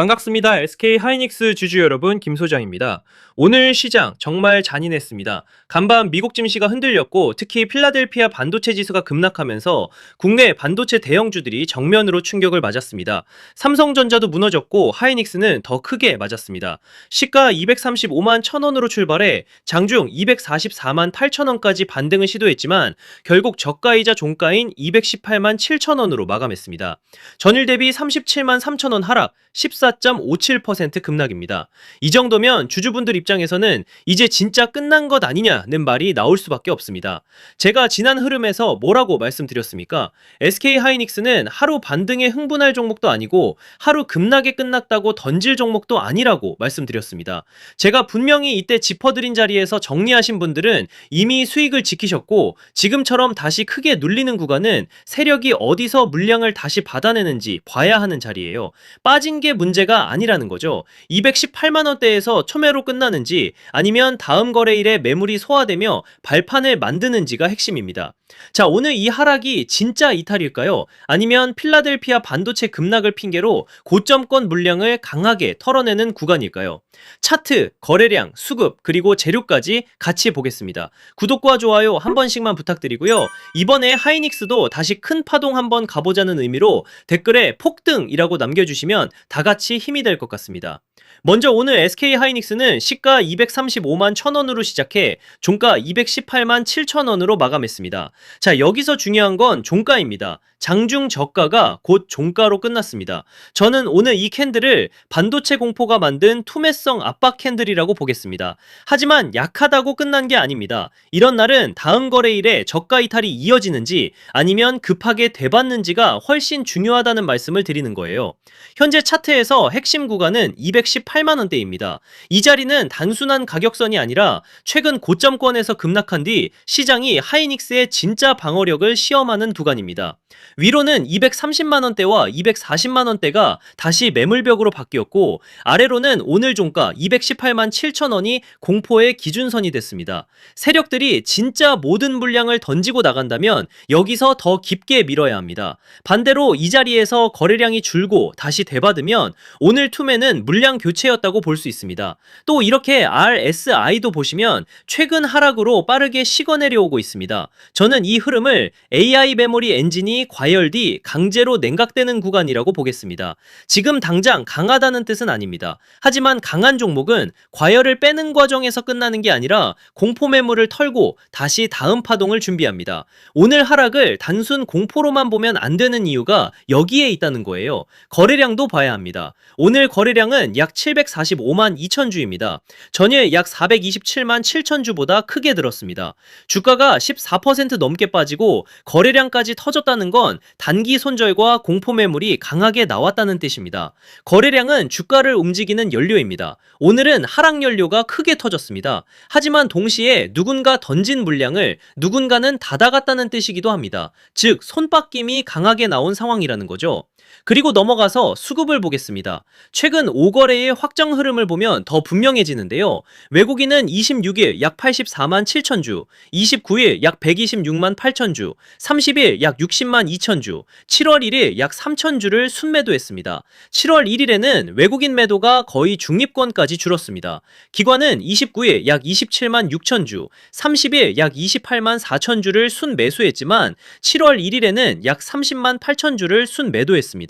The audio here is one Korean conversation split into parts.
반갑습니다. SK 하이닉스 주주 여러분, 김 소장입니다. 오늘 시장 정말 잔인했습니다. 간밤 미국 증시가 흔들렸고 특히 필라델피아 반도체 지수가 급락하면서 국내 반도체 대형주들이 정면으로 충격을 맞았습니다. 삼성전자도 무너졌고 하이닉스는 더 크게 맞았습니다. 시가 235만 1,000원으로 출발해 장중 244만 8,000원까지 반등을 시도했지만 결국 저가이자 종가인 218만 7,000원으로 마감했습니다. 전일 대비 37만 3,000원 하락, 14.57% 급락입니다. 이 정도면 주주분들 입장에서는 이제 진짜 끝난 것 아니냐는 말이 나올 수밖에 없습니다. 제가 지난 흐름에서 뭐라고 말씀드렸습니까? SK 하이닉스는 하루 반등에 흥분할 종목도 아니고 하루 급락에 끝났다고 던질 종목도 아니라고 말씀드렸습니다. 제가 분명히 이때 짚어드린 자리에서 정리하신 분들은 이미 수익을 지키셨고 지금처럼 다시 크게 눌리는 구간은 세력이 어디서 물량을 다시 받아내는지 봐야 하는 자리예요. 빠진 게 문제가 아니라는 거죠. 218만원대에서 초매로 끝나는지 아니면 다음 거래일에 매물이 소화되며 발판을 만드는지가 핵심입니다. 자, 오늘 이 하락이 진짜 이탈일까요? 아니면 필라델피아 반도체 급락을 핑계로 고점권 물량을 강하게 털어내는 구간일까요? 차트, 거래량, 수급, 그리고 재료까지 같이 보겠습니다. 구독과 좋아요 한 번씩만 부탁드리고요. 이번에 하이닉스도 다시 큰 파동 한번 가보자는 의미로 댓글에 폭등이라고 남겨주시면 다 같이 힘이 될 것 같습니다. 먼저 오늘 SK 하이닉스는 시가 235만 1,000원으로 시작해 종가 218만 7,000원으로 마감했습니다. 자, 여기서 중요한 건 종가입니다. 장중 저가가 곧 종가로 끝났습니다. 저는 오늘 이 캔들을 반도체 공포가 만든 투매성 압박 캔들이라고 보겠습니다. 하지만 약하다고 끝난 게 아닙니다. 이런 날은 다음 거래일에 저가 이탈이 이어지는지 아니면 급하게 되받는지가 훨씬 중요하다는 말씀을 드리는 거예요. 현재 차트에서 핵심 구간은 218만원대입니다. 이 자리는 단순한 가격선이 아니라 최근 고점권에서 급락한 뒤 시장이 하이닉스의 진짜 방어력을 시험하는 구간입니다. 위로는 230만원대와 240만원대가 다시 매물벽으로 바뀌었고 아래로는 오늘 종가 218만 7천원이 공포의 기준선이 됐습니다. 세력들이 진짜 모든 물량을 던지고 나간다면 여기서 더 깊게 밀어야 합니다. 반대로 이 자리에서 거래량이 줄고 다시 되받으면 오늘 투매는 물량 교체였다고 볼 수 있습니다. 또 이렇게 RSI도 보시면 최근 하락으로 빠르게 식어내려오고 있습니다. 저는 이 흐름을 AI 메모리 엔진이 과열 뒤 강제로 냉각되는 구간이라고 보겠습니다. 지금 당장 강하다는 뜻은 아닙니다. 하지만 강한 종목은 과열을 빼는 과정에서 끝나는 게 아니라 공포 매물을 털고 다시 다음 파동을 준비합니다. 오늘 하락을 단순 공포로만 보면 안 되는 이유가 여기에 있다는 거예요. 거래량도 봐야 합니다. 오늘 거래량은 약 745만 2천 주입니다. 전일 약 427만 7천 주보다 크게 들었습니다. 주가가 14% 넘게 빠지고 거래량까지 터졌다는 건 단기 손절과 공포 매물이 강하게 나왔다는 뜻입니다. 거래량은 주가를 움직이는 연료입니다. 오늘은 하락 연료가 크게 터졌습니다. 하지만 동시에 누군가 던진 물량을 누군가는 닫아갔다는 뜻이기도 합니다. 즉 손바뀜이 강하게 나온 상황이라는 거죠. 그리고 넘어가서 수급을 보겠습니다. 최근 5거래의 확정 흐름을 보면 더 분명해지는데요. 외국인은 26일 약 84만 7천 주, 29일 약 126만 8천 주, 30일 약 60만 2천 주, 7월 1일 약 3천 주를 순매도했습니다. 7월 1일에는 외국인 매도가 거의 중립권까지 줄었습니다. 기관은 29일 약 27만 6천 주, 30일 약 28만 4천 주를 순매수했지만 7월 1일에는 약 30만 8천 주를 순매도했습니다.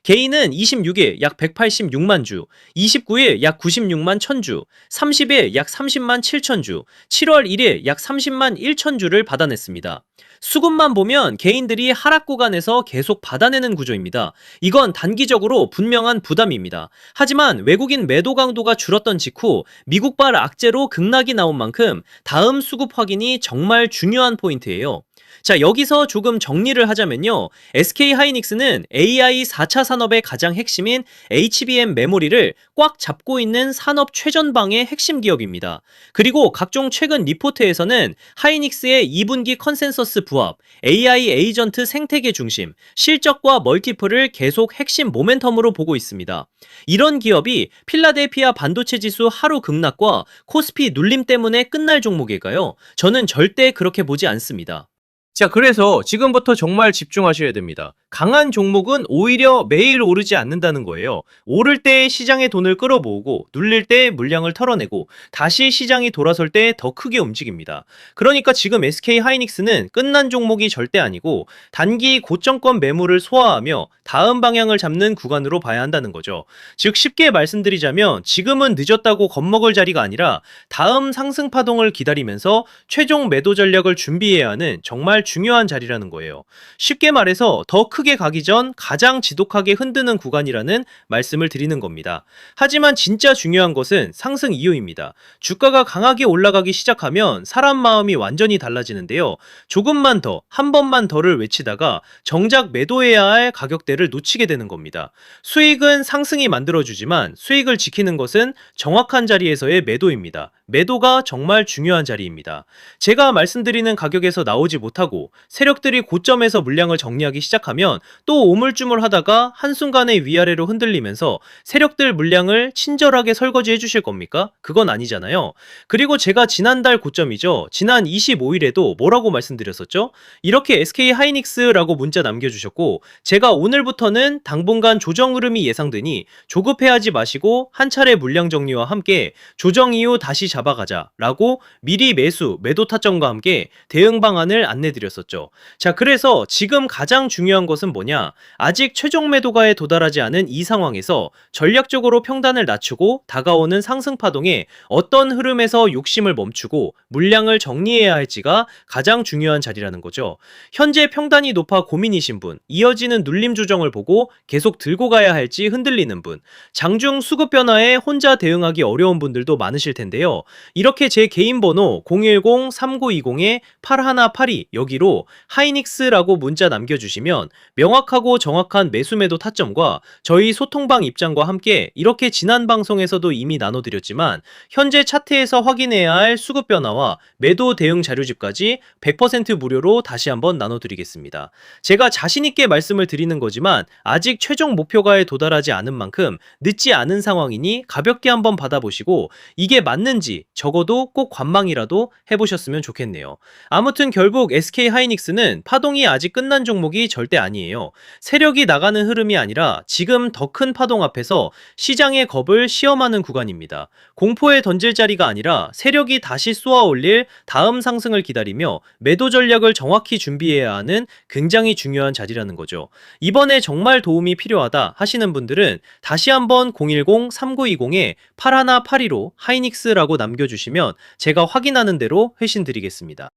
개인은 26일 약 186만 주, 29일 약 96만 1000주, 30일 약 30만 7천 주, 7월 1일 약 30만 1천 주를 받아냈습니다. 수급만 보면 개인들이 하락 구간에서 계속 받아내는 구조입니다. 이건 단기적으로 분명한 부담입니다. 하지만 외국인 매도 강도가 줄었던 직후 미국발 악재로 급락이 나온 만큼 다음 수급 확인이 정말 중요한 포인트예요. 자, 여기서 조금 정리를 하자면요. SK 하이닉스는 AI 4차 산업의 가장 핵심인 HBM 메모리를 꽉 잡고 있는 산업 최전방의 핵심 기업입니다. 그리고 각종 최근 리포트에서는 하이닉스의 2분기 컨센서스 부합, AI 에이전트 생태계 중심, 실적과 멀티플을 계속 핵심 모멘텀으로 보고 있습니다. 이런 기업이 필라델피아 반도체 지수 하루 급락과 코스피 눌림 때문에 끝날 종목일까요? 저는 절대 그렇게 보지 않습니다. 자, 그래서 지금부터 정말 집중하셔야 됩니다. 강한 종목은 오히려 매일 오르지 않는다는 거예요. 오를 때 시장의 돈을 끌어모으고 눌릴 때 물량을 털어내고 다시 시장이 돌아설 때 더 크게 움직입니다. 그러니까 지금 SK 하이닉스는 끝난 종목이 절대 아니고 단기 고점권 매물을 소화하며 다음 방향을 잡는 구간으로 봐야 한다는 거죠. 즉 쉽게 말씀드리자면 지금은 늦었다고 겁먹을 자리가 아니라 다음 상승 파동을 기다리면서 최종 매도 전략을 준비해야 하는 정말 중요한 자리라는 거예요. 쉽게 말해서 더 크게 가기 전 가장 지독하게 흔드는 구간이라는 말씀을 드리는 겁니다. 하지만 진짜 중요한 것은 상승 이후입니다. 주가가 강하게 올라가기 시작하면 사람 마음이 완전히 달라지는데요. 조금만 더, 한 번만 더를 외치다가 정작 매도해야 할 가격대를 놓치게 되는 겁니다. 수익은 상승이 만들어주지만 수익을 지키는 것은 정확한 자리에서의 매도입니다. 매도가 정말 중요한 자리입니다. 제가 말씀드리는 가격에서 나오지 못하고 세력들이 고점에서 물량을 정리하기 시작하면 또 오물쭈물 하다가 한순간에 위아래로 흔들리면서 세력들 물량을 친절하게 설거지해 주실 겁니까? 그건 아니잖아요. 그리고 제가 지난달 고점이죠. 지난 25일에도 뭐라고 말씀드렸었죠? 이렇게 SK 하이닉스라고 문자 남겨주셨고 제가 오늘부터는 당분간 조정 흐름이 예상되니 조급해하지 마시고 한 차례 물량 정리와 함께 조정 이후 다시 잡아가자 라고 미리 매도 타점과 함께 대응 방안을 안내드렸었죠. 자, 그래서 지금 가장 중요한 것은 뭐냐? 아직 최종 매도가에 도달하지 않은 이 상황에서 전략적으로 평단을 낮추고 다가오는 상승 파동에 어떤 흐름에서 욕심을 멈추고 물량을 정리해야 할지가 가장 중요한 자리라는 거죠. 현재 평단이 높아 고민이신 분, 이어지는 눌림 조정을 보고 계속 들고 가야 할지 흔들리는 분, 장중 수급 변화에 혼자 대응하기 어려운 분들도 많으실 텐데요. 이렇게 제 개인 번호 010-3920-8182 여기로 하이닉스라고 문자 남겨주시면 명확하고 정확한 매수 매도 타점과 저희 소통방 입장과 함께 이렇게 지난 방송에서도 이미 나눠드렸지만 현재 차트에서 확인해야 할 수급 변화와 매도 대응 자료집까지 100% 무료로 다시 한번 나눠드리겠습니다. 제가 자신있게 말씀을 드리는 거지만 아직 최종 목표가에 도달하지 않은 만큼 늦지 않은 상황이니 가볍게 한번 받아보시고 이게 맞는지 적어도 꼭 관망이라도 해보셨으면 좋겠네요. 아무튼 결국 SK 하이닉스는 파동이 아직 끝난 종목이 절대 아니에요. 세력이 나가는 흐름이 아니라 지금 더 큰 파동 앞에서 시장의 겁을 시험하는 구간입니다. 공포에 던질 자리가 아니라 세력이 다시 쏘아 올릴 다음 상승을 기다리며 매도 전략을 정확히 준비해야 하는 굉장히 중요한 자리라는 거죠. 이번에 정말 도움이 필요하다 하시는 분들은 다시 한번 010-3920-8182로 하이닉스라고 남겨주시면 제가 확인하는 대로 회신 드리겠습니다.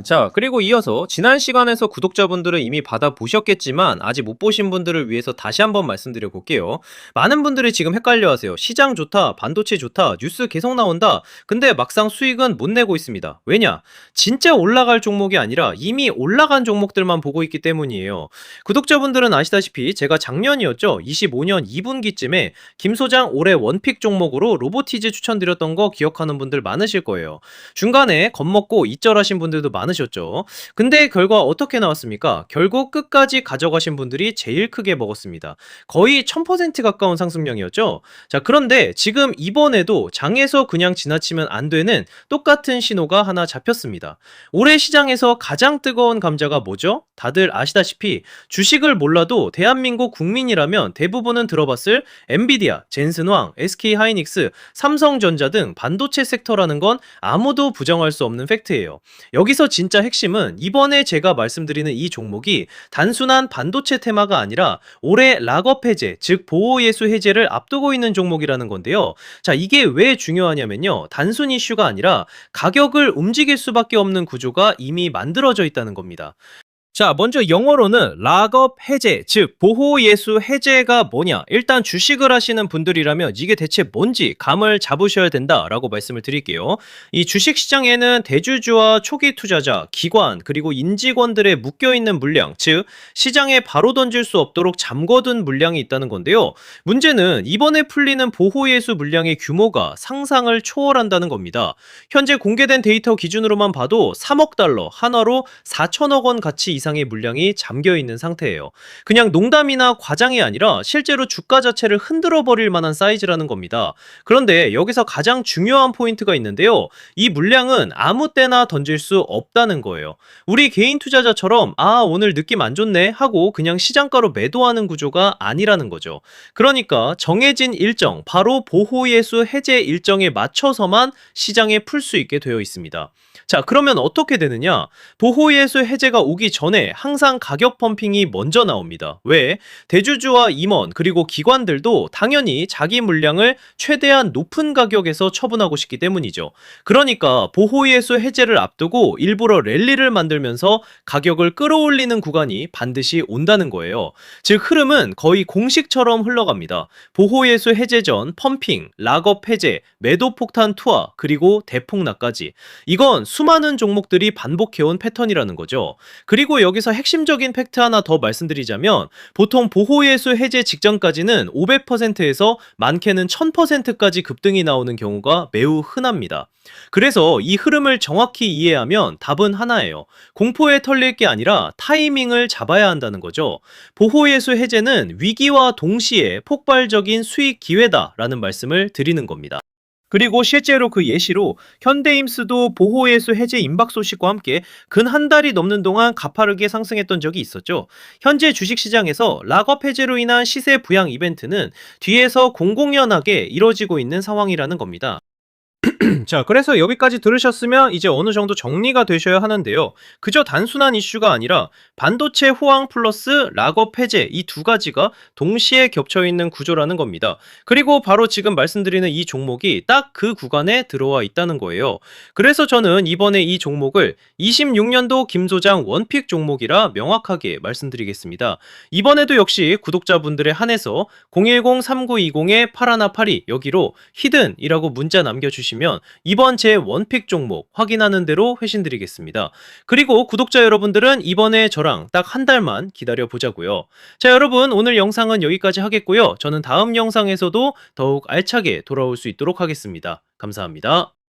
자, 그리고 이어서 지난 시간에서 구독자분들은 이미 받아보셨겠지만 아직 못 보신 분들을 위해서 다시 한번 말씀드려 볼게요. 많은 분들이 지금 헷갈려 하세요. 시장 좋다, 반도체 좋다, 뉴스 계속 나온다. 근데 막상 수익은 못 내고 있습니다. 왜냐? 진짜 올라갈 종목이 아니라 이미 올라간 종목들만 보고 있기 때문이에요. 구독자분들은 아시다시피 제가 작년이었죠. 25년 2분기쯤에 김 소장 올해 원픽 종목으로 로보티즈 추천드렸던 거 기억하는 분들 많으실 거예요. 중간에 겁먹고 이절하신 분들도 많으셨죠. 근데 결과 어떻게 나왔습니까? 결국 끝까지 가져가신 분들이 제일 크게 먹었습니다. 거의 1000% 가까운 상승량이었죠. 자, 그런데 지금 이번에도 장에서 그냥 지나치면 안 되는 똑같은 신호가 하나 잡혔습니다. 올해 시장에서 가장 뜨거운 감자가 뭐죠? 다들 아시다시피 주식을 몰라도 대한민국 국민이라면 대부분은 들어봤을 엔비디아, 젠슨왕, SK 하이닉스, 삼성전자 등 반도체 섹터라는 건 아무도 부정할 수 없는 팩트예요. 여기서 진짜 핵심은 이번에 제가 말씀드리는 이 종목이 단순한 반도체 테마가 아니라 올해 락업 해제, 즉 보호예수 해제를 앞두고 있는 종목이라는 건데요. 자, 이게 왜 중요하냐면요. 단순 이슈가 아니라 가격을 움직일 수밖에 없는 구조가 이미 만들어져 있다는 겁니다. 자, 먼저 영어로는 락업 해제, 즉 보호예수 해제가 뭐냐? 일단 주식을 하시는 분들이라면 이게 대체 뭔지 감을 잡으셔야 된다라고 말씀을 드릴게요. 이 주식시장에는 대주주와 초기 투자자, 기관, 그리고 인직원들의 묶여있는 물량, 즉 시장에 바로 던질 수 없도록 잠궈둔 물량이 있다는 건데요. 문제는 이번에 풀리는 보호예수 물량의 규모가 상상을 초월한다는 겁니다. 현재 공개된 데이터 기준으로만 봐도 3억 달러, 한화로 4천억 원 가치 이상의 물량이 잠겨 있는 상태예요. 그냥 농담이나 과장이 아니라 실제로 주가 자체를 흔들어 버릴 만한 사이즈라는 겁니다. 그런데 여기서 가장 중요한 포인트가 있는데요. 이 물량은 아무 때나 던질 수 없다는 거예요. 우리 개인 투자자처럼 오늘 느낌 안 좋네 하고 그냥 시장가로 매도하는 구조가 아니라는 거죠. 그러니까 정해진 일정, 바로 보호예수 해제 일정에 맞춰서만 시장에 풀 수 있게 되어 있습니다. 자, 그러면 어떻게 되느냐? 보호예수 해제가 오기 전에 항상 가격 펌핑이 먼저 나옵니다. 왜? 대주주와 임원 그리고 기관들도 당연히 자기 물량을 최대한 높은 가격에서 처분하고 싶기 때문이죠. 그러니까 보호예수 해제를 앞두고 일부러 랠리를 만들면서 가격을 끌어올리는 구간이 반드시 온다는 거예요. 즉 흐름은 거의 공식처럼 흘러갑니다. 보호예수 해제 전 펌핑, 락업 해제, 매도 폭탄 투하, 그리고 대폭락까지. 이건 수많은 종목들이 반복해온 패턴이라는 거죠. 그리고 여기서 핵심적인 팩트 하나 더 말씀드리자면 보통 보호예수 해제 직전까지는 500%에서 많게는 1000%까지 급등이 나오는 경우가 매우 흔합니다. 그래서 이 흐름을 정확히 이해하면 답은 하나예요. 공포에 털릴 게 아니라 타이밍을 잡아야 한다는 거죠. 보호예수 해제는 위기와 동시에 폭발적인 수익 기회다라는 말씀을 드리는 겁니다. 그리고 실제로 그 예시로 현대임스도 보호예수 해제 임박 소식과 함께 근 한 달이 넘는 동안 가파르게 상승했던 적이 있었죠. 현재 주식시장에서 락업 해제로 인한 시세 부양 이벤트는 뒤에서 공공연하게 이뤄지고 있는 상황이라는 겁니다. 자, 그래서 여기까지 들으셨으면 이제 어느 정도 정리가 되셔야 하는데요. 그저 단순한 이슈가 아니라 반도체 호황 플러스 락업 해제 이 두 가지가 동시에 겹쳐 있는 구조라는 겁니다. 그리고 바로 지금 말씀드리는 이 종목이 딱 그 구간에 들어와 있다는 거예요. 그래서 저는 이번에 이 종목을 26년도 김소장 원픽 종목이라 명확하게 말씀드리겠습니다. 이번에도 역시 구독자분들에 한해서 010-3920-8182 여기로 히든이라고 문자 남겨주시면 이번 제 원픽 종목 확인하는 대로 회신드리겠습니다. 그리고 구독자 여러분들은 이번에 저랑 딱 한 달만 기다려 보자고요. 자, 여러분 오늘 영상은 여기까지 하겠고요. 저는 다음 영상에서도 더욱 알차게 돌아올 수 있도록 하겠습니다. 감사합니다.